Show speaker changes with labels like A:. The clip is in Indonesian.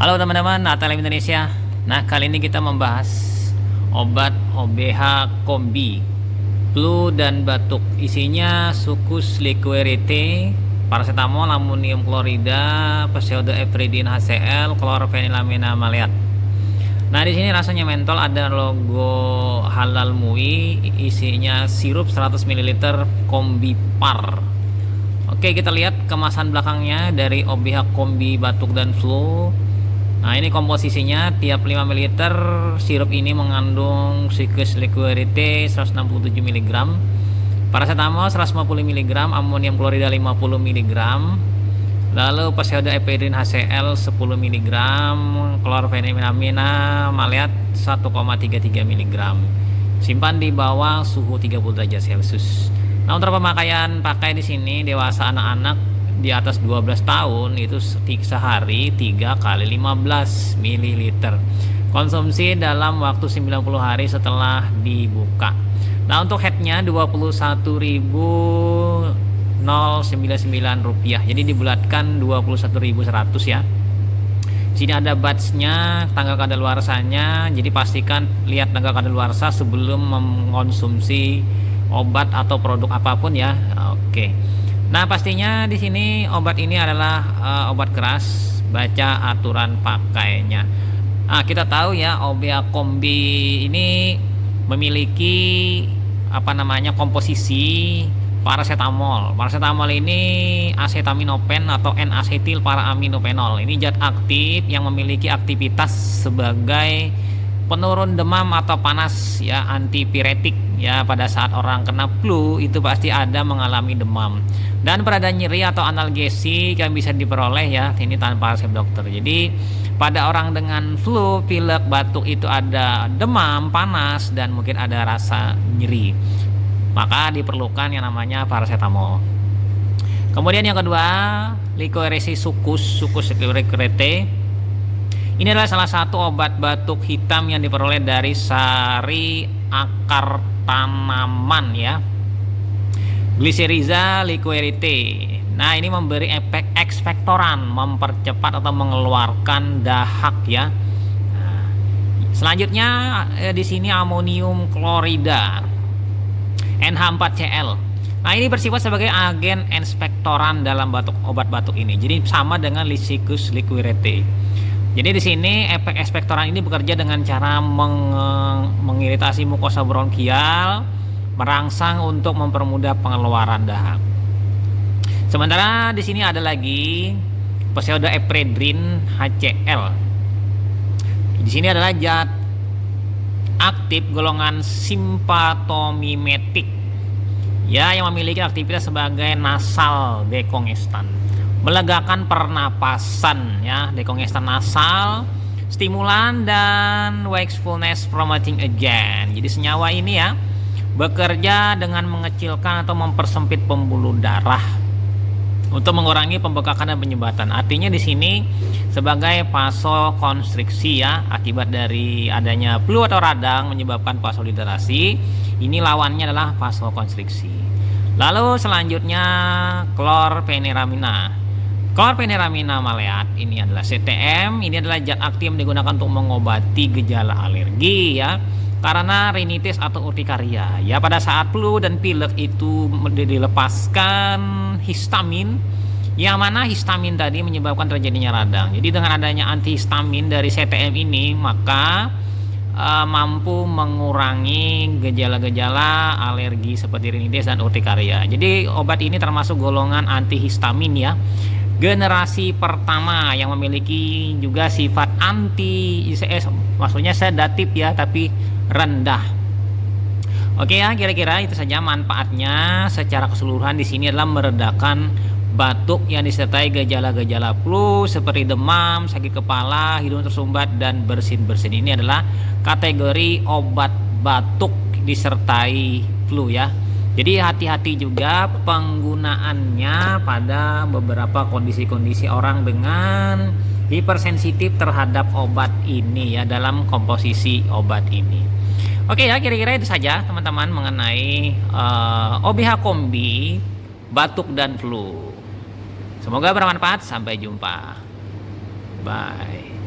A: Halo teman-teman, ATLM Indonesia. Nah, kali ini kita membahas obat OBH kombi, flu dan batuk. Isinya Succus liquorete, paracetamol, amonium klorida, pseudoephedrine HCl, chlorpheniramine maleat. Nah, di sini rasanya mentol, ada logo halal MUI, isinya sirup 100 ml kombi par. Oke, kita lihat kemasan belakangnya dari OBH kombi batuk dan flu. Nah, ini komposisinya, tiap 5 ml sirup ini mengandung Succus liquorete 167 mg, paracetamol 150 mg, amonium klorida 50 mg, lalu pseudoephedrine HCl 10 mg, chlorpheniramine maleat 1,33 mg. Simpan di bawah suhu 30 derajat Celcius. Nah, untuk pemakaian pakai di sini dewasa, anak-anak di atas 12 tahun itu sehari 3 kali 15 ml. Konsumsi dalam waktu 90 hari setelah dibuka. Nah, untuk headnya 21.099 rupiah. Jadi dibulatkan 21.100 ya. Sini ada batchnya, tanggal kadaluarsanya. Jadi pastikan lihat tanggal kadaluarsa sebelum mengonsumsi obat atau produk apapun ya. Oke. Nah, pastinya di sini obat ini adalah obat keras. Baca aturan pakainya. Nah, kita tahu ya, OBH kombi ini memiliki komposisi paracetamol. Paracetamol ini acetaminophen atau N-acetyl para aminophenol. Ini zat aktif yang memiliki aktivitas sebagai penurun demam atau panas ya, antipiretik ya. Pada saat orang kena flu itu pasti ada mengalami demam dan perada nyeri atau analgesik yang bisa diperoleh ya, ini tanpa resep dokter. Jadi pada orang dengan flu, pilek, batuk itu ada demam, panas, dan mungkin ada rasa nyeri, maka diperlukan yang namanya paracetamol. Kemudian yang kedua, liquorese Succus liquorete. Ini adalah salah satu obat batuk hitam yang diperoleh dari sari akar tanaman ya, Glycyrrhiza liquorete. Nah, ini memberi efek ekspektoran, mempercepat atau mengeluarkan dahak ya. Nah, selanjutnya di sini amonium klorida NH4Cl. Nah, ini bersifat sebagai agen ekspektoran dalam obat batuk ini. Jadi sama dengan Succus liquorete. Jadi di sini efek ekspektoran ini bekerja dengan cara mengiritasi mukosa bronkial, merangsang untuk mempermudah pengeluaran dahak. Sementara di sini ada lagi pseudoephedrine HCl. Di sini adalah zat aktif golongan simpatomimetik ya, yang memiliki aktivitas sebagai nasal dekongestan, melegakan pernapasan ya, dekongestan nasal, stimulan, dan wakefulness promoting agent. Jadi senyawa ini ya bekerja dengan mengecilkan atau mempersempit pembuluh darah untuk mengurangi pembekakan dan penyumbatan. Artinya di sini sebagai vasokonstriksi ya, akibat dari adanya flu atau radang menyebabkan vasodilatasi. Ini lawannya adalah vasokonstriksi. Lalu selanjutnya chlorpheniramine. Chlorpheniramine maleat ini adalah CTM. Ini adalah zat aktif yang digunakan untuk mengobati gejala alergi ya, karena rinitis atau urtikaria ya. Pada saat flu dan pilek itu dilepaskan histamin, yang mana histamin tadi menyebabkan terjadinya radang. Jadi dengan adanya antihistamin dari CTM ini, maka mampu mengurangi gejala-gejala alergi seperti rinitis dan urtikaria. Jadi obat ini termasuk golongan antihistamin ya, generasi pertama, yang memiliki juga sifat anti ICS, maksudnya sedatif ya, tapi rendah. Oke ya, kira-kira itu saja manfaatnya secara keseluruhan. Di sini adalah meredakan batuk yang disertai gejala-gejala flu seperti demam, sakit kepala, hidung tersumbat, dan bersin-bersin. Ini adalah kategori obat batuk disertai flu ya. Jadi hati-hati juga penggunaannya pada beberapa kondisi-kondisi orang dengan hipersensitif terhadap obat ini ya, dalam komposisi obat ini. Oke ya, kira-kira itu saja teman-teman mengenai OBH kombi batuk dan flu. Semoga bermanfaat. Sampai jumpa. Bye.